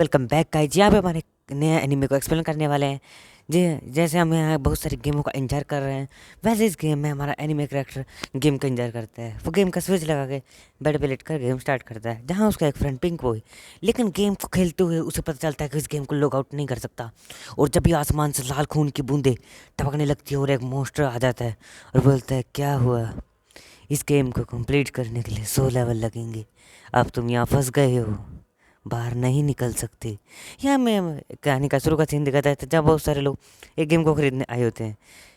Welcome back guys. यहाँ पे हमारे नया एनिमे को एक्सप्लेन करने वाले हैं। जी, जैसे हम यहाँ बहुत सारे गेमों का एंजॉय कर रहे हैं, वैसे इस गेम में हमारा एनिमे करेक्टर गेम का एंजॉय करता है। वो गेम का स्विच लगा के बेड पे लेट कर गेम स्टार्ट करता है, जहाँ उसका एक फ्रेंड पिंक बॉय, लेकिन गेम को खेलते हुए उसे पता चलता है कि इस गेम को लॉग आउट नहीं कर सकता। और जब भी आसमान से लाल खून की बूंदें टपकने लगती है और एक मॉन्स्टर आ जाता है और बोलता है, क्या हुआ, इस गेम को कंप्लीट करने के लिए 100 लेवल लगेंगे, अब तुम यहाँ फंस गए हो, बाहर नहीं निकल सकते। यहाँ में कहानी का शुरू का सीन दिखाता है जब बहुत सारे लोग एक गेम को खरीदने आए होते हैं।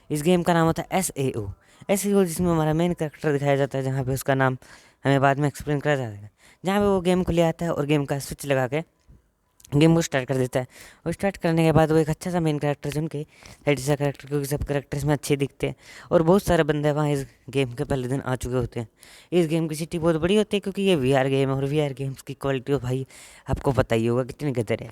इस गेम का नाम होता है एस ए ओ, जिसमें हमारा मेन करेक्टर दिखाया जाता है, जहाँ पे उसका नाम हमें बाद में एक्सप्लेन करा जाता है। जहाँ पे वो गेम को ले आता है और गेम का स्विच लगा के गेम को स्टार्ट कर देता है। और स्टार्ट करने के बाद वो एक अच्छा सा मेन कैरेक्टर चुन के साइड सा कैरेक्टर, क्योंकि सब कैरेक्टर्स में अच्छे दिखते हैं और बहुत सारे बंदे वहाँ इस गेम के पहले दिन आ चुके होते हैं। इस गेम की सिटी बहुत बड़ी होती है, क्योंकि ये वीआर गेम है और वीआर गेम्स की क्वालिटी तो भाई आपको पता ही होगा कितनी गदर है।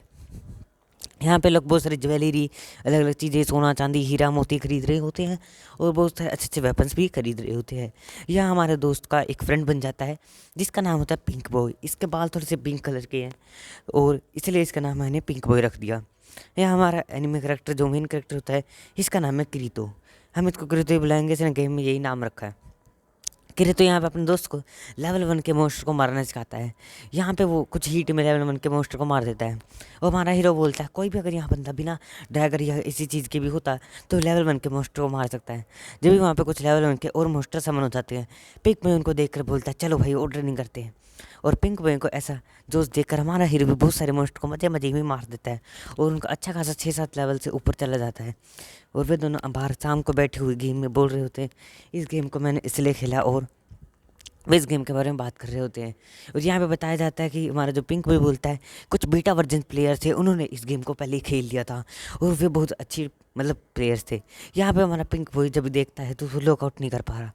यहाँ पे लोग बहुत सारी ज्वेलरी, अलग अलग चीज़ें, सोना चांदी हीरा मोती खरीद रहे होते हैं और बहुत सारे अच्छे अच्छे वेपन्स भी खरीद रहे होते हैं। यहाँ हमारे दोस्त का एक फ्रेंड बन जाता है जिसका नाम होता है पिंक बॉय। इसके बाल थोड़े से पिंक कलर के हैं और इसलिए इसका नाम मैंने पिंक बॉय रख दिया। यह हमारा एनिमे करेक्टर जो मेन करेक्टर होता है, इसका नाम है किरीतो। हम इसको किरीतो ही बुलाएंगे, इसने गेम में यही नाम रखा है। किरीतो यहाँ पे अपने दोस्त को लेवल 1 के मोस्टर को मारना सिखाता है। यहाँ पे वो कुछ हीट में लेवल 1 के मोस्टर को मार देता है और हमारा हीरो बोलता है, कोई भी अगर यहाँ बंदा बिना डैगर या इसी चीज़ के भी होता तो लेवल 1 के मोस्टर को मार सकता है। जब भी वहाँ पे कुछ लेवल 1 के और मोस्टर समन हो जाते हैं, पिंक में उनको देख कर बोलता है, चलो भाई ऑर्डर नहीं करते हैं। और पिंक बॉय को ऐसा जोश देखकर हमारा हीरो भी बहुत सारे मोस्ट को मजे मजे में मार देता है और उनका अच्छा खासा 6-7 लेवल से ऊपर चला जाता है। और वे दोनों बाहर शाम को बैठे हुए गेम में बोल रहे होते हैं, इस गेम को मैंने इसलिए खेला, और वे इस गेम के बारे में बात कर रहे होते हैं। और यहाँ पे बताया जाता है कि हमारा जो पिंक बॉय बोलता है, कुछ बीटा वर्जन प्लेयर थे, उन्होंने इस गेम को पहले ही खेल लिया था और वे बहुत अच्छी प्लेयर्स थे। यहाँ पे हमारा पिंक बॉय जब देखता है तो वो लॉकआउट नहीं कर पा रहा,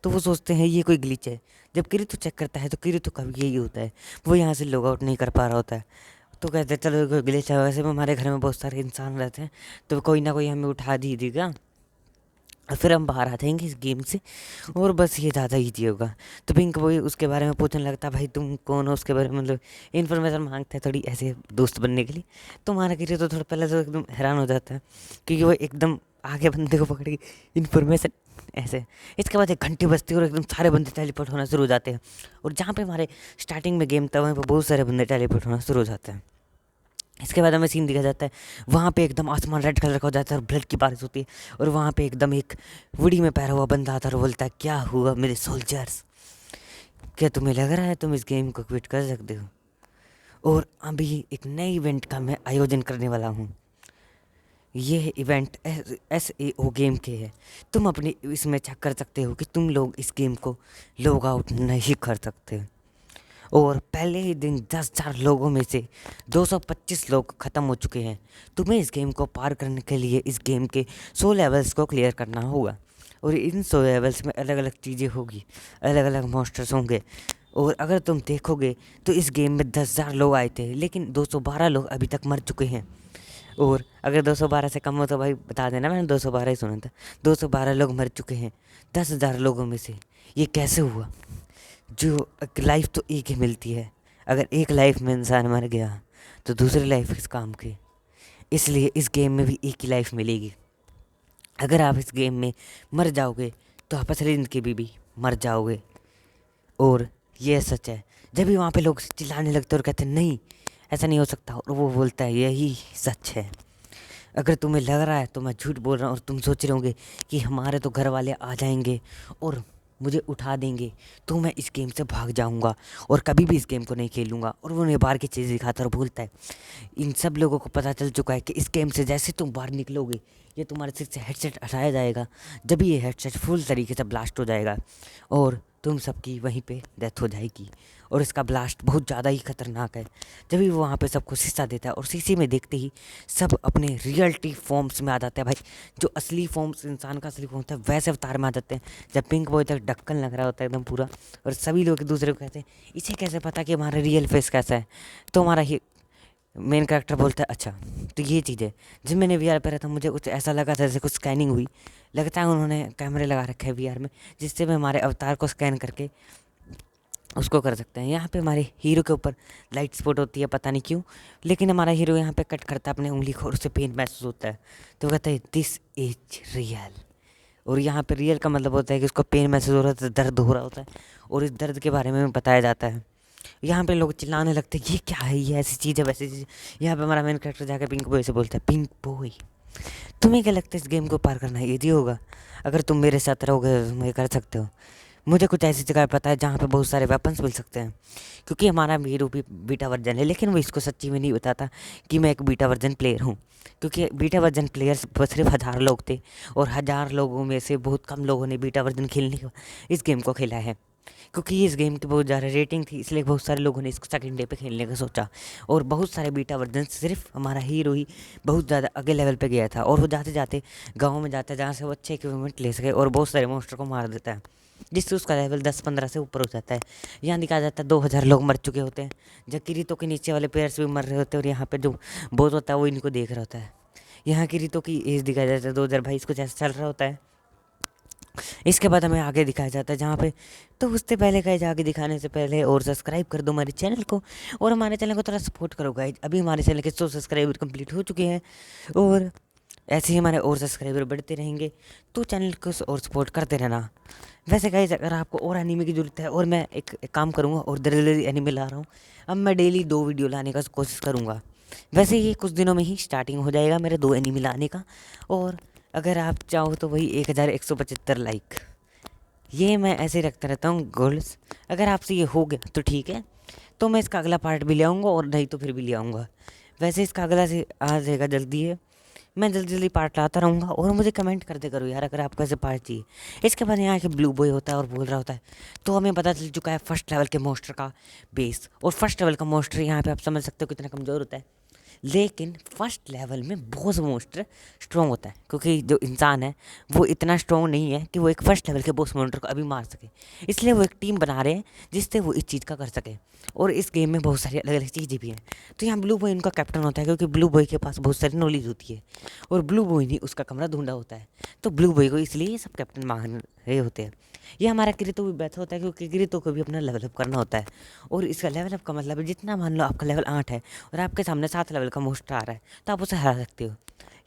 तो वो सोचते हैं ये कोई ग्लिच है। जब किरीतो चेक करता है तो किरीतो का भी यही होता है, वो यहाँ से लॉग आउट नहीं कर पा रहा होता है। तो कहते हैं चलो कोई ग्लिच है, वैसे भी हमारे घर में बहुत सारे इंसान रहते हैं तो कोई ना कोई हमें उठा दी देगा और फिर हम बाहर आ जाएंगे इस गेम से, और बस ये ज़्यादा ईजी होगा। तो पिंक बॉय उसके बारे में पूछने लगता, भाई तुम कौन हो, उसके बारे में इन्फॉर्मेशन मांगता है थोड़ी ऐसे दोस्त बनने के लिए। तो हमारा गिरे तो थोड़ा पहले तो एकदम हैरान हो जाता है, क्योंकि वो एकदम आगे बंदे को पकड़ के इन्फॉर्मेशन ऐसे। इसके बाद एक घंटी बजती है और एकदम सारे बंदे टेलीपोर्ट होना शुरू हो जाते हैं। और जहाँ पे हमारे स्टार्टिंग में गेम था वहाँ पे बहुत सारे बंदे टेलीपोर्ट होना शुरू हो जाते हैं। इसके बाद हमें सीन दिखा जाता है, वहाँ पे एकदम आसमान रेड कलर का हो जाता है और ब्लड की बारिश होती है और वहाँ पे एकदम एक वुडी में पैरा हुआ बंदा आता है और बोलता है, क्या हुआ मेरे सोल्जर्स, क्या तुम्हें लग रहा है तुम इस गेम को क्विट कर सकते हो? और अभी एक नए इवेंट का मैं आयोजन करने वाला हूँ। ये इवेंट SAO गेम के है। तुम अपने इसमें चेक कर सकते हो कि तुम लोग इस गेम को लॉग आउट नहीं कर सकते। और पहले ही दिन 10,000 लोगों में से 225 लोग ख़त्म हो चुके हैं। तुम्हें इस गेम को पार करने के लिए इस गेम के 100 लेवल्स को क्लियर करना होगा और इन 100 लेवल्स में अलग अलग चीज़ें होगी, अलग अलग मॉन्स्टर्स होंगे। और अगर तुम देखोगे तो इस गेम में 10,000 लोग आए थे, लेकिन 212 लोग अभी तक मर चुके हैं। और अगर 212 से कम हो तो भाई बता देना, मैंने 212 ही सुना था। 212 लोग मर चुके हैं 10,000 लोगों में से। ये कैसे हुआ? जो एक लाइफ तो एक ही मिलती है, अगर एक लाइफ में इंसान मर गया तो दूसरी लाइफ किस काम की? इसलिए इस गेम में भी एक ही लाइफ मिलेगी। अगर आप इस गेम में मर जाओगे तो आप असली ज़िंदगी भी मर जाओगे। और ये सच है। जब भी वहाँ पे लोग चिल्लाने लगते और कहते हैं नहीं ऐसा नहीं हो सकता, और वो बोलता है यही सच है। अगर तुम्हें लग रहा है तो मैं झूठ बोल रहा हूँ और तुम सोच रहे होंगे कि हमारे तो घर वाले आ जाएंगे और मुझे उठा देंगे, तो मैं इस गेम से भाग जाऊंगा और कभी भी इस गेम को नहीं खेलूंगा। और वो उन्हें बाहर की चीज़ दिखाता और बोलता है, इन सब लोगों को पता चल चुका है कि इस गेम से जैसे तुम बाहर निकलोगे ये तुम्हारे सिर से हेडसेट हटाया जाएगा। जब ये हेडसेट फुल तरीके से ब्लास्ट हो जाएगा और तुम सबकी वहीं पे डेथ हो जाएगी। और इसका ब्लास्ट बहुत ज़्यादा ही खतरनाक है। जब भी वो वहाँ पे सबको शीशा देता है और शीशे में देखते ही सब अपने रियलिटी फॉर्म्स में आ जाते हैं। भाई जो असली फॉर्म्स, इंसान का असली फॉर्म होता है वैसे अवतार में आ जाते हैं। जब पिंक बॉय तक ढक्कन लग रहा होता है एकदम पूरा, और सभी लोग एक दूसरे को कहते हैं, इसे कैसे पता कि हमारा रियल फेस कैसा है? तो हमारा ही मेन कैरेक्टर बोलता है, अच्छा तो ये चीज़ है। जब मैंने VR पे रहा था मुझे कुछ ऐसा लगा था जैसे कुछ स्कैनिंग हुई। लगता है उन्होंने कैमरे लगा रखे हैं VR में, जिससे मैं हमारे अवतार को स्कैन करके उसको कर सकते हैं। यहाँ पे हमारे हीरो के ऊपर लाइट स्पॉट होती है, पता नहीं क्यों, लेकिन हमारा हीरो यहाँ पे कट करता है अपने उंगली को और उसे पेन महसूस होता है, तो कहता है दिस इज रियल। और यहाँ पे रियल का मतलब होता है कि उसको पेन महसूस हो रहा होता है, दर्द हो रहा होता है, और इस दर्द के बारे में बताया जाता है। यहाँ पे लोग चिल्लाने लगते हैं ये क्या है, ये ऐसी चीज़ है वैसी चीज़। यहाँ पे हमारा मेन कैरेक्टर जाकर पिंक बॉय से बोलता है, पिंक बॉय तुम्हें क्या लगता है इस गेम को पार करना ईजी होगा? अगर तुम मेरे साथ रहोगे तो तुम ये कर सकते हो। मुझे कुछ ऐसी जगह पता है जहाँ पे बहुत सारे वेपन्स मिल सकते हैं, क्योंकि हमारा हीरो भी बीटा वर्जन है, लेकिन वो इसको सच्ची में नहीं बताता कि मैं एक बीटा वर्जन प्लेयर हूँ, क्योंकि बीटा वर्जन प्लेयर्स सिर्फ 1000 लोग थे, और 1000 लोगों में से बहुत कम लोगों ने बीटा वर्जन खेलने के इस गेम को खेला है। क्योंकि इस गेम की बहुत ज़्यादा रेटिंग थी, इसलिए बहुत सारे लोगों ने इसको सेकंड डे पे खेलने का सोचा, और बहुत सारे बीटा वर्जन सिर्फ हमारा हीरो ही बहुत ज़्यादा अगले लेवल पे गया था, और वो जाते जाते गाँव में जाता है जहाँ से वो अच्छे इक्विपमेंट ले सके, और बहुत सारे मॉन्स्टर को मार देता है, जिससे उसका लेवल 10-15 से ऊपर हो जाता है। यहाँ दिखाया जाता है 2000 लोग मर चुके होते हैं, जब किरीटो के नीचे वाले प्लेयर्स भी मर रहे होते हैं, और यहाँ पे जो बोस होता है वो इनको देख रहा होता है। यहाँ किरीटो की एज दिखाया जाता है 2022 कुछ ऐसा चल रहा होता है। इसके बाद हमें आगे दिखाया जाता है जहाँ पे, तो उससे पहले गाइज आगे दिखाने से पहले और सब्सक्राइब कर दो हमारे चैनल को, और हमारे चैनल को थोड़ा सपोर्ट करो गाइज। अभी हमारे चैनल के 100 सब्सक्राइबर कंप्लीट हो चुके हैं, और ऐसे ही हमारे और सब्सक्राइबर बढ़ते रहेंगे, तो चैनल को और सपोर्ट करते रहना। वैसे गाइज अगर आपको और एनीमे की ज़रूरत है, और मैं एक काम करूँगा और धीरे एनीमे ला रहा हूँ, अब मैं डेली 2 वीडियो लाने का कोशिश करूँगा। वैसे ये कुछ दिनों में ही स्टार्टिंग हो जाएगा मेरे 2 एनीमे लाने का, और अगर आप चाहो तो वही 1175 लाइक, ये मैं ऐसे ही रखता रहता हूँ गोल्स। अगर आपसे ये हो गया तो ठीक है, तो मैं इसका अगला पार्ट भी ले आऊँगा, और नहीं तो फिर भी ले आऊँगा। वैसे इसका अगला से आ जाएगा जल्दी है, मैं जल्दी जल्दी पार्ट लाता रहूँगा, और मुझे कमेंट करते करो यार अगर आपको ऐसे पार्ट चाहिए। इसके बाद यहाँ के ब्लू बॉय होता है और बोल रहा होता है, तो हमें पता चल चुका है फर्स्ट लेवल के मोस्टर का बेस, और फर्स्ट लेवल का मोस्टर यहाँ पे आप समझ सकते हो कितना कमज़ोर होता है, लेकिन फर्स्ट लेवल में बहुत मोस्टर स्ट्रॉन्ग होता है, क्योंकि जो इंसान है वो इतना स्ट्रॉन्ग नहीं है कि वो एक फर्स्ट लेवल के बॉस मोस्टर को अभी मार सके, इसलिए वो एक टीम बना रहे हैं जिससे वो इस चीज़ का कर सके। और इस गेम में बहुत सारी अलग अलग चीज़ें भी हैं, तो यहाँ ब्लू बॉय उनका कैप्टन होता है, क्योंकि ब्लू बॉय के पास बहुत सारी नॉलेज होती है, और ब्लू बॉय ने उसका कमरा ढूंढा होता है, तो ब्लू बॉय को इसलिए ये सब कैप्टन मान रहे होते हैं। ये हमारा किरीतो भी बेहतर होता है, क्योंकि किरीतो को भी अपना लेवल अप करना होता है, और इसका लेवल अप का मतलब है जितना मान लो आपका लेवल 8 है और आपके सामने 7 लेवल का मोस्टर आ रहा है, तो आप उसे हरा सकते हो।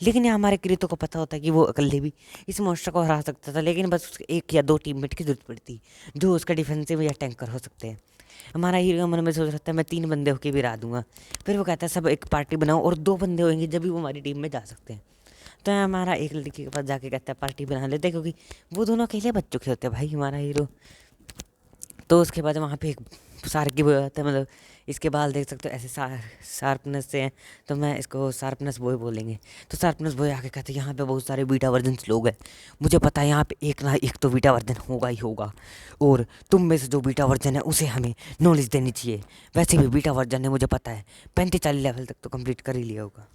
लेकिन यहाँ हमारे किरीतो को पता होता है कि वो अकेले भी इस मोस्टर को हरा सकता था, लेकिन बस उसके 1 या 2 टीममेट की जरूरत पड़ती जो उसका डिफेंसिव या टैंकर हो सकते हैं। हमारा हीरो मन में सोच रहा है मैं 3 बंदे होके भी हरा दूंगा, फिर वो कहता है सब एक पार्टी बनाओ और 2 बंदे होंगे जब भी वो हमारी टीम में जा सकते हैं। तो हमारा एक लड़की के पास जाके कहता है पार्टी बना लेते हैं, क्योंकि वो दोनों अकेले बच चुके होते हैं भाई हमारा हीरो। तो उसके बाद वहाँ पे एक शार्की बॉय आता है, मतलब इसके बाल देख सकते हो ऐसे शार्पनेस से हैं, तो मैं इसको शार्पनेस बॉय बोलेंगे। तो शार्पनेस बॉय आके कहते हैं यहाँ पे बहुत सारे बीटा वर्जन लोग हैं, मुझे पता है यहाँ पे एक ना एक तो बीटा वर्जन होगा ही होगा, और तुम में से जो बीटा वर्जन है उसे हमें नॉलेज देनी चाहिए। वैसे भी बीटा वर्जन है मुझे पता है 35-40 लेवल तक तो कंप्लीट कर ही लिया होगा।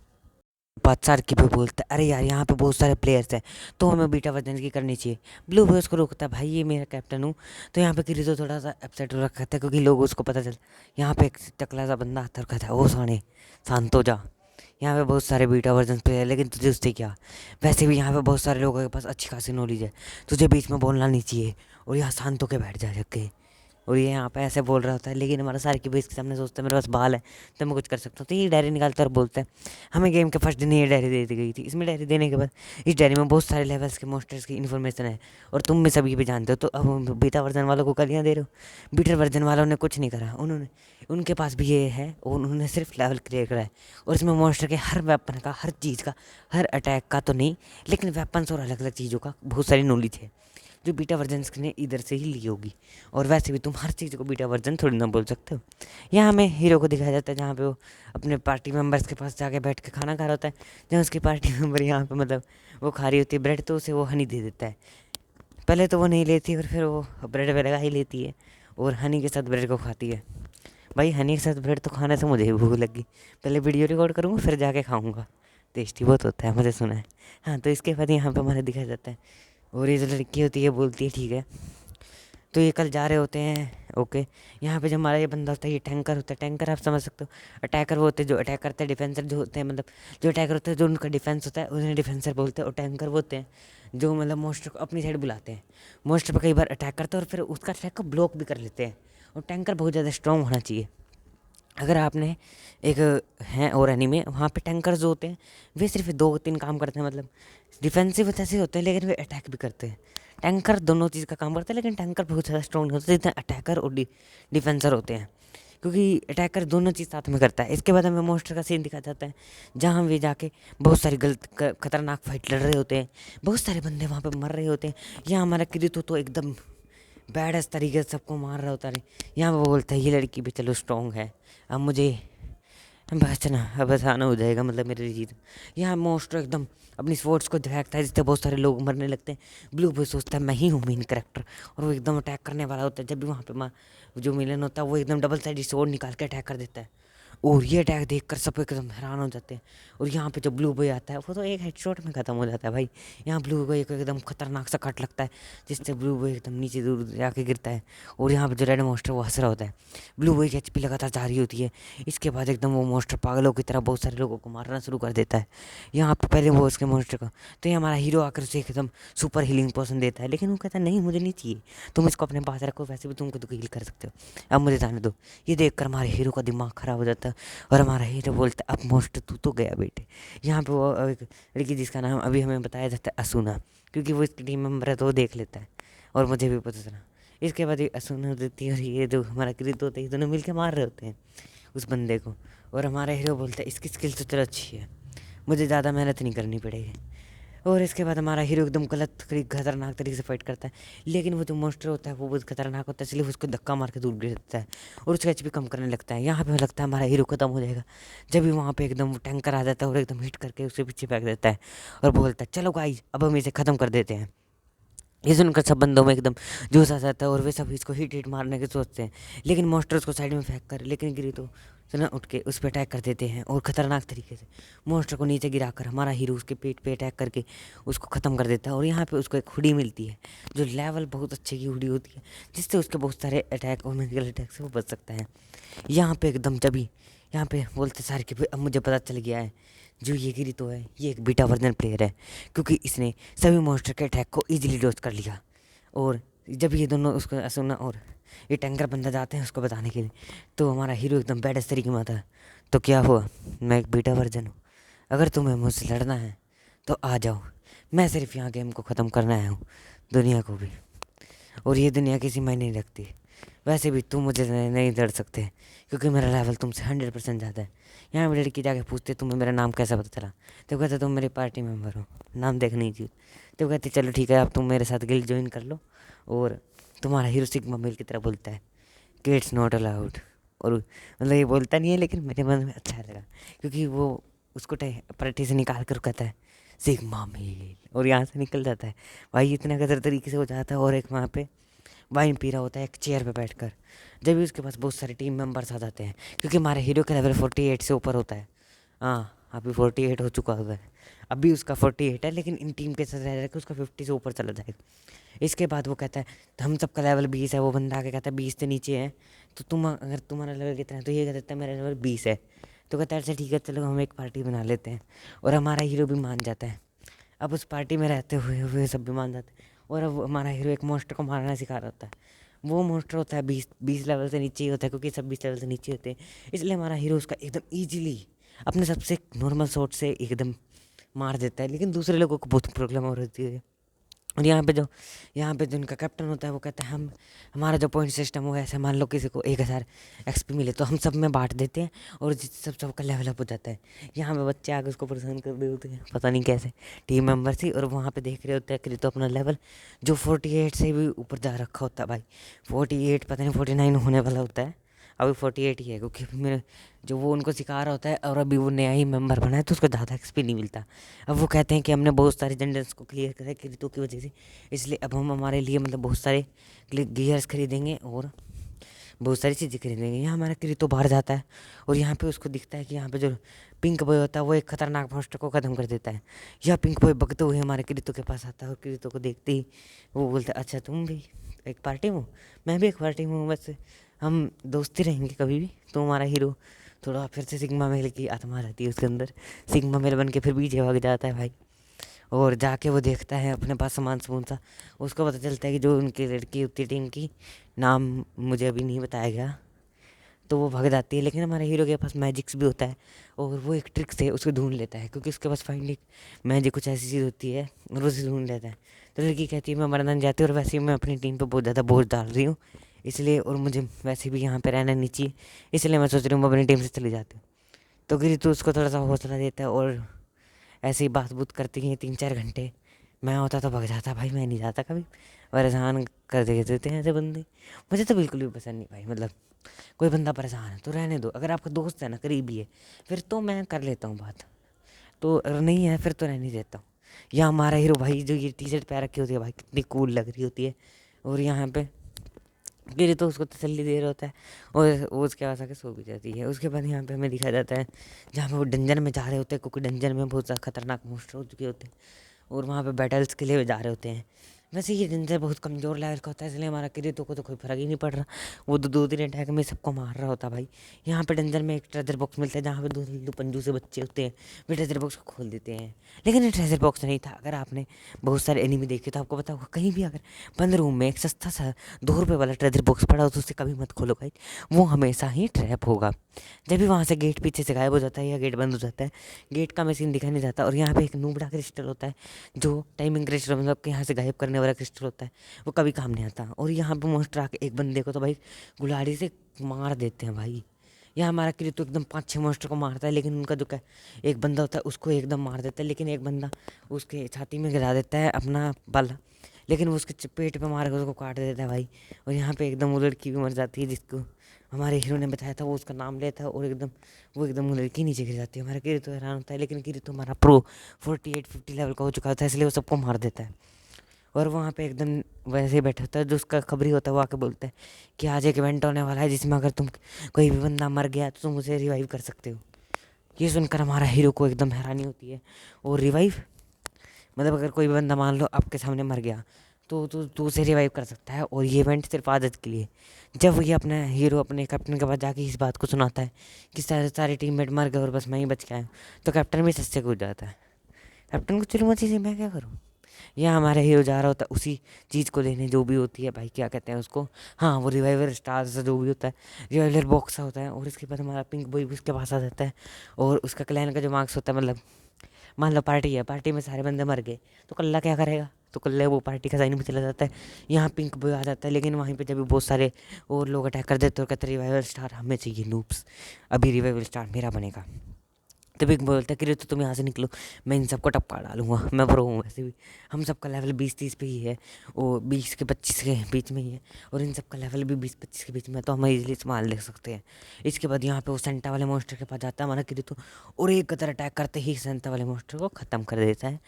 बादशाह की भी बोलता है अरे यार यहाँ पे बहुत सारे प्लेयर्स हैं, तो हमें बीटा वर्जन की करनी चाहिए। ब्लू बॉय उसको रोकता है भाई ये मेरा कैप्टन हूँ। तो यहाँ पे किरीतो थोड़ा सा अपसेट हो रखा था, क्योंकि लोग उसको पता चल, यहाँ पे एक टकला सा बंदा आता है, कहता है ओ साने शांत हो जा, यहाँ पे बहुत सारे बीटा वर्जन प्लेयर है लेकिन तुझे उससे क्या, वैसे भी यहाँ पे बहुत सारे लोगों के पास अच्छी खासी नॉलेज है, तुझे बीच में बोलना नहीं चाहिए, और यहाँ शांत होकर बैठ जा के। और ये यहाँ पे ऐसे बोल रहा होता है, लेकिन हमारा सारे की बेस के सामने सोचता है मेरे पास बाल है तो मैं कुछ कर सकता हूँ। तो ये डायरी निकालता है और बोलता है हमें गेम के फर्स्ट दिन ये डायरी दे दी गई थी। इसमें डायरी देने के बाद इस डायरी में बहुत सारे लेवल्स के मोस्टर्स की इन्फॉर्मेशन है, और तुम में सभी भी जानते हो। तो अब बीटा वर्जन वालों को गालियाँ दे रहे हो, बीटा वर्जन वालों ने कुछ नहीं करा, उन्होंने उनके पास भी ये है और उन्होंने सिर्फ लेवल क्लियर करा है, और इसमें मोस्टर के हर वेपन का, हर चीज़ का, हर अटैक का तो नहीं, लेकिन वेपन्स और अलग अलग चीज़ों का बहुत सारी नॉलेज है जो बीटा वर्जन ने इधर से ही ली होगी। और वैसे भी तुम हर चीज़ को बीटा वर्जन थोड़ी ना बोल सकते हो। यहाँ हमें हीरो को दिखाया जाता है जहाँ पे वो अपने पार्टी मेंबर्स के पास जाके बैठ के खाना खा रहा होता है, जहाँ उसकी पार्टी मेंबर यहाँ पे मतलब वो खा रही होती है ब्रेड, तो उसे वो हनी दे देता है। पहले तो वो नहीं लेती और फिर वो ब्रेड वगैरह ही लेती है और हनी के साथ ब्रेड को खाती है। भाई हनी के साथ ब्रेड तो खाने से मुझे भी भूख लगी, पहले वीडियो रिकॉर्ड करूँगा फिर जाके खाऊँगा, टेस्टी बहुत होता है, मुझे सुना है। हाँ तो इसके बाद यहाँ पे हमारे दिखाया जाता है, और ये जो लड़की होती है बोलती है ठीक है। तो ये कल जा रहे होते हैं ओके। यहाँ पे जो हमारा ये बंदा होता है ये टैंकर होता है। टैंकर आप समझ सकते हो, अटैकर वो होते हैं जो अटैक करते हैं, डिफेंसर जो होते हैं मतलब जो अटैकर होते हैं जो उनका डिफेंस होता है उन्हें डिफेंसर बोलते हैं, और टैंकर वो होते हैं जो मतलब मोस्टर को अपनी साइड बुलाते हैं। मोस्टर पर कई बार अटैक करते हैं और फिर उसका अटैक को ब्लॉक भी कर लेते हैं, और टैंकर बहुत ज़्यादा स्ट्रॉन्ग होना चाहिए। अगर आपने एक हैं और एनीमे, वहाँ पे टैंकर जो होते हैं वे सिर्फ 2-3 काम करते हैं, मतलब डिफेंसिव जैसे होते हैं लेकिन वे अटैक भी करते हैं। टैंकर दोनों चीज़ का काम करते हैं, लेकिन टैंकर बहुत ज़्यादा स्ट्रॉन्ग होते हैं जितने अटैकर और डिफेंसर होते हैं, क्योंकि अटैकर दोनों चीज़ साथ में करता है। इसके बाद हमें मोस्टर का सीन दिखाया जाता है जहाँ वे जाके बहुत सारी खतरनाक फाइट लड़ रहे होते हैं, बहुत सारे बंदे वहाँ पे मर रहे होते हैं। यहाँ हमारा किरीतो तो एकदम बैड तरीके से सबको मार रहा होता है। यहाँ वो बोलता है ये लड़की भी चलो स्ट्रॉन्ग है, अब मुझे बचना, अब आसाना हो जाएगा, मतलब मेरी जीत। यहाँ मोस्टर एकदम अपनी स्पोर्ट्स को दिखाता है जिससे बहुत सारे लोग मरने लगते हैं। ब्लू बॉय सोचता है मैं ही हूँ मेन कैरेक्टर, और वो एकदम अटैक करने वाला होता है। जब भी वहाँ पे जो मिलन होता है वो एकदम डबल साइड स्वॉर्ड निकाल के अटैक कर देता है, और ये अटैक देखकर सब एकदम हैरान हो जाते हैं। और यहाँ पे जो ब्लू बॉय आता है वो तो एक हेडशॉट में ख़त्म हो जाता है भाई। यहाँ ब्लू बॉय को एकदम खतरनाक सा कट लगता है जिससे ब्लू बॉय एकदम नीचे दूर जाके गिरता है। और यहाँ पे जो रेड मोस्टर वो हंस रहा होता है। ब्लू बॉय की एचपी लगातार जा रही होती है। इसके बाद एकदम वो मोस्टर पागलों की तरह बहुत सारे लोगों को मारना शुरू कर देता है। यहाँ पे पहले वो उसके मोस्टर का, तो ये हमारा हीरो आकर उसे एकदम सुपर हीलिंग पोशन देता है, लेकिन वो कहता है नहीं मुझे नहीं चाहिए, तुम इसको अपने पास रखो, वैसे भी तुमको तो हील कर सकते हो, अब मुझे जाने दो। ये देखकर हमारे हीरो का दिमाग खराब हो जाता है और हमारा हीरो बोलता है अब मोस्ट तू तो गया बेटे। यहाँ पे वो एक लड़की जिसका नाम अभी हमें बताया जाता है असुना, क्योंकि वो इसकी टीम मेंबर है तो वो देख लेता है, और मुझे भी पता चला। इसके बाद ये असुना देती है और ये जो हमारा कृत होता है ये दोनों मिलकर मार रहे होते हैं उस बंदे को। और हमारा हीरो बोलता है इसकी स्किल तो चलो अच्छी है, मुझे ज़्यादा मेहनत नहीं करनी पड़ेगी। और इसके बाद हमारा हीरो एकदम गलत खतरनाक तरीके से फाइट करता है, लेकिन वो जो मॉन्स्टर होता है वो बहुत खतरनाक होता है, इसलिए उसको धक्का मार के दूर गिर देता है और उसका एचपी कम करने लगता है। यहाँ पे लगता है हमारा हीरो खत्म हो जाएगा, जब भी वहाँ पे एकदम टैंकर आ जाता है और एकदम हिट करके उसके पीछे फेंक देता है और बोलता है चलो गाइस अब हम इसे ख़त्म कर देते हैं। ये सुनकर सब बंदों में एकदम जोश आ जाता है और वे सब इसको हिट मारने के सोचते हैं, लेकिन मॉन्स्टर उसको साइड में फेंक कर, लेकिन गिरी तो ना उठ के उस पर अटैक कर देते हैं और ख़तरनाक तरीके से मॉन्स्टर को नीचे गिराकर हमारा हीरो उसके पेट पे अटैक करके उसको ख़त्म कर देता है। और यहाँ पे उसको एक हुडी मिलती है जो लेवल बहुत अच्छे की हुडी होती है, जिससे उसके बहुत सारे अटैक और मेडिकल अटैक से वो बच सकता है। यहाँ पे एकदम जभी यहाँ पे बोलते सारे कि अब मुझे पता चल गया है जो ये गिरी तो है ये एक बीटा वर्जन प्लेयर है, क्योंकि इसने सभी मॉन्स्टर के अटैक को इजीली डॉज कर लिया। और जब ये दोनों उसको असुना और ये टैंकर बंदा जाते हैं उसको बताने के लिए, तो हमारा हीरो एकदम बैड तरीके में आता है, तो क्या हुआ मैं एक बीटा वर्जन हूँ, अगर तुम्हें मुझसे लड़ना है तो आ जाओ, मैं सिर्फ यहाँ गेम को ख़त्म करना आया हूँ, दुनिया को भी, और ये दुनिया किसी मायने नहीं रखती, वैसे भी तुम मुझे नहीं लड़ सकते क्योंकि मेरा लेवल तुमसे 100% ज़्यादा है। यहाँ पे लड़की जाके पूछते तुम्हें मेरा नाम कैसा पता चला, तो कहते तुम मेरे पार्टी मेंबर हो, नाम देखना ही चाहिए। तो कहते चलो ठीक है अब तुम मेरे साथ गिल्ड ज्वाइन कर लो। और तुम्हारा हीरो सिग्मा मेल की तरह बोलता है किड्स नॉट अलाउड, और मतलब ये बोलता नहीं है लेकिन मेरे मन में अच्छा लगा क्योंकि वो उसको पार्टी से निकाल कर कहता है सिग्मा मेल, और यहाँ से निकल जाता है। भाई इतना गदर तरीके से हो जाता है। और एक वहाँ पे वाइन पी रहा होता है एक चेयर पे बैठकर, जब भी उसके पास बहुत सारे टीम मेंबर्स आ जाते हैं, क्योंकि हमारे हीरो का लेवल 48 से ऊपर होता है। हाँ अभी 48 हो चुका होता है, अभी उसका 48 है, लेकिन इन टीम के साथ रह रहा है कि उसका 50 से ऊपर चला जाएगा। इसके बाद वो कहता है हम सबका लेवल 20 है, वो बंदा आके कहता है 20 से नीचे है, तो तुम अगर तुम्हारा लेवल कितना है, तो ये कहता है मेरा लेवल 20 है। तो कहता है अच्छा ठीक है चलो हम एक पार्टी बना लेते हैं, और हमारा हीरो भी मान जाता है। अब उस पार्टी में रहते हुए हुए सब भी मान जाते हैं, और अब हमारा हीरो एक मॉन्स्टर को मारना सिखा रहा होता है। वो मॉन्स्टर होता है 20 लेवल से नीचे ही होता है, क्योंकि सब 20 लेवल से नीचे होते हैं, इसलिए हमारा हीरो उसका एकदम ईजिली अपने सबसे नॉर्मल शॉट से एकदम मार देता है, लेकिन दूसरे लोगों को बहुत प्रॉब्लम हो रही है। और यहाँ पे जो उनका कैप्टन होता है वो कहता है हम हमारा जो पॉइंट सिस्टम हो ऐसे मान लो किसी को 1000 एक्सपी मिले तो हम सब में बांट देते हैं, और सबका लेवल अप हो जाता है। यहाँ पे बच्चे आगे उसको परेशान कर रहे होते हैं पता नहीं कैसे टीम मेंबर थी, और वहाँ पे देख रहे होते हैं कि तो अपना लेवल जो 48 से भी ऊपर जा रखा होता है भाई, 48 पता नहीं 49 होने वाला होता है, अभी 48 ही है, क्योंकि मेरे जो वो उनको सिखा रहा होता है और अभी वो नया ही मेंबर बना है तो उसको ज़्यादा एक्सपी नहीं मिलता। अब वो कहते हैं कि हमने बहुत सारे डंजन्स को क्लियर करा है क्रितो की वजह से, इसलिए अब हम हमारे लिए मतलब बहुत सारे गियर्स खरीदेंगे और बहुत सारी चीज़ें खरीदेंगे। यहाँ हमारा क्रितो बाहर जाता है और यहाँ पे उसको दिखता है कि यहाँ पे जो पिंक बॉय होता है वो एक खतरनाक मॉन्स्टर को ख़त्म कर देता है। यह पिंक बॉय बगते हुए हमारे क्रितो के पास आता है, और क्रितो को देखते ही वो बोलता है अच्छा तुम भी एक पार्टी में हो, मैं भी एक पार्टी में हूँ, बस हम दोस्ती रहेंगे कभी भी। तो हमारा हीरो थोड़ा फिर से सिग्मा मेल की आत्मा रहती है उसके अंदर, सिग्मा मेल बन के फिर पीछे भाग जाता है भाई, और जाके वो देखता है अपने पास सामान समून सा। उसको पता चलता है कि जो उनकी लड़की होती है टीम की, नाम मुझे अभी नहीं बताया गया, तो वो भाग जाती है। लेकिन हमारे हीरो के पास मैजिक्स भी होता है और वो एक ट्रिक से उसको ढूंढ लेता है, क्योंकि उसके पास फाइंडिंग मैजिक कुछ ऐसी चीज़ होती है और वो उसे ढूंढ लेता है। तो लड़की कहती है मैं मरना नहीं चाहती और वैसे ही मैं अपनी टीम पे बहुत ज़्यादा बोझ डाल रही हूँ, इसलिए और मुझे वैसे भी यहाँ पे रहना नहीं चाहिए, इसलिए मैं सोच रही हूँ मैं अपनी टीम से चली जाती हूँ। तो गिरी तो उसको थोड़ा सा हौसला देता है और ऐसे ही बात बूत करती हैं 3-4 घंटे। मैं होता तो भाग जाता भाई, मैं नहीं जाता कभी, परेशान कर देते हैं ऐसे बंदे। मुझे तो बिल्कुल भी पसंद नहीं भाई, मतलब कोई बंदा परेशान है तो रहने दो, अगर आपका दोस्त है ना करीबी है फिर तो मैं कर लेता हूँ बात, तो अगर नहीं है फिर तो रहने देता हूँ। यहाँ हमारा हीरो भाई जो ये टी शर्ट पहन रखी होती है भाई कितनी कूल लग रही होती है, और यहाँ पे गिरी तो उसको तसल्ली दे रहा होता है और वो उसके पास आके सो भी जाती है। उसके बाद यहाँ पे हमें दिखाया जाता है जहाँ पे वो डंजन में जा रहे होते हैं, क्योंकि डंजन में बहुत ज़्यादा खतरनाक मोस्टर हो चुके होते हैं और वहाँ पे बैटल्स के लिए जा रहे होते हैं। वैसे ये डेंजर बहुत कमज़ोर लेवल का होता है, इसलिए हमारा किरीटो को तो कोई फर्क ही नहीं पड़ रहा, वो तो 2-3 अटैक में सबको मार रहा होता भाई। यहाँ पे डेंजर में एक ट्रेजर बॉक्स मिलता है जहाँ पे 2 पंजू से बच्चे होते हैं, वे ट्रेजर बॉक्स को खोल देते हैं। लेकिन ये ट्रेजर बॉक्स नहीं था, अगर आपने बहुत सारे एनिमी देखे तो आपको पता होगा कहीं भी अगर बंद रूम में एक सस्ता सा 2 रुपये वाला ट्रेजर बॉक्स पड़ा हो तो उसे कभी मत खोलो भाई, वो हमेशा ही ट्रैप होगा। जब भी वहाँ से गेट पीछे से गायब हो जाता है या गेट बंद हो जाता है, गेट का मशीन दिखा नहीं जाता, और यहाँ पे एक नूबड़ा क्रिस्टल होता है जो टाइमिंग क्रिस्टल, मतलब कि यहाँ से गायब करने वाला क्रिस्टल होता है, वो कभी काम नहीं आता। और यहाँ पे मोस्टर आके एक बंदे को तो भाई गुलाड़ी से मार देते हैं भाई। यहाँ हमारा किरीटो एकदम 5-6 मोस्टर को मारता है, लेकिन उनका जो क्या एक बंदा होता है उसको एकदम मार देता है, लेकिन एक बंदा उसके छाती में गिरा देता है अपना बल, लेकिन वो उसके पेट पे मार कर उसको काट देता है भाई। और यहाँ पे एकदम वो लड़की भी मर जाती है जिसको हमारे हीरो ने बताया था, वो उसका नाम लेता है और एकदम वो एकदम वो लड़की नीचे गिर जाती है। हमारा किरीटो हैरान होता है, लेकिन किरीटो हमारा प्रो 48-50 लेवल का हो चुका होता है, इसलिए वो सबको मार देता है। और वहाँ पे एकदम वैसे ही बैठा होता है जो उसका खबरी होता है, वो आके बोलता है कि आज एक इवेंट होने वाला है जिसमें अगर तुम कोई भी बंदा मर गया तो तुम उसे रिवाइव कर सकते हो। ये सुनकर हमारा हीरो को एकदम हैरानी होती है। और रिवाइव मतलब अगर कोई भी बंदा मान लो आपके सामने मर गया तो उसे रिवाइव कर सकता है, और ये इवेंट सिर्फ आदत के लिए। जब ये अपना हीरो अपने कैप्टन के पास जाके इस बात को सुनाता है कि सारे सारे टीममेट मर गए और बस मैं ही बच के आया हूँ, तो कैप्टन भी सच्चे कूद जाता है। कैप्टन को चलो मत, मैं क्या करूँ। या हमारा हीरो जा रहा होता है उसी चीज़ को लेने जो भी होती है भाई, क्या कहते हैं उसको, हाँ वो रिवाइवर स्टार सा जो भी होता है, रिवाइवर बॉक्स सा होता है। और इसके बाद हमारा पिंक बॉय भी उसके पास आ जाता है, और उसका क्लैन का जो मार्क्स होता है, मतलब मान लो पार्टी है, पार्टी में सारे बंदे मर गए तो कल्ला क्या करेगा, तो कल्ला वो पार्टी का साइन में चला जाता है। यहाँ पिंक बॉय आ जाता है, लेकिन वहीं पे जब भी बहुत सारे और लोग अटैक कर देते और कहते रिवाइवल स्टार हमें चाहिए नूब्स, अभी रिवाइवल स्टार मेरा बनेगा। तो बिग बोलता है कि तो तुम यहाँ से निकलो, मैं इन सबको टपका डालूंगा, मैं प्रो हूँ वैसे भी। हम सबका लेवल 20-30 पे ही है, वो 20 के 25 के बीच में ही है, और इन सबका लेवल भी 20-25 के बीच में है, तो हम इजीली इस्तेमाल ले सकते हैं। इसके बाद यहाँ पे वो सेंटा वाले मोस्टर के पास जाता है हमारा किरीटो, और एक कदर अटैक करते ही सेंटा वाले मोस्टर को ख़त्म कर देता है।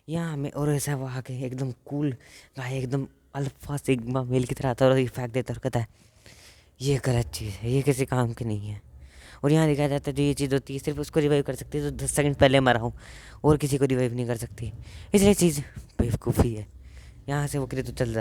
यहाँ हमें और ऐसा वो आके एकदम कूल गाय एकदम अल्फा सिग्मा मेल की तरह आता है और फेंक देता है और कहता है ये गलत चीज़ है, ये किसी काम की नहीं है। और यहाँ दिखाया जाता है जो ये चीज़ होती है सिर्फ उसको रिवाइव कर सकती है जो 10 सेकंड पहले मरा हूँ, और किसी को रिवाइव नहीं कर सकती, इसलिए चीज़ बेवकूफ़ी है। यहाँ से वो करे तो चल जाता है।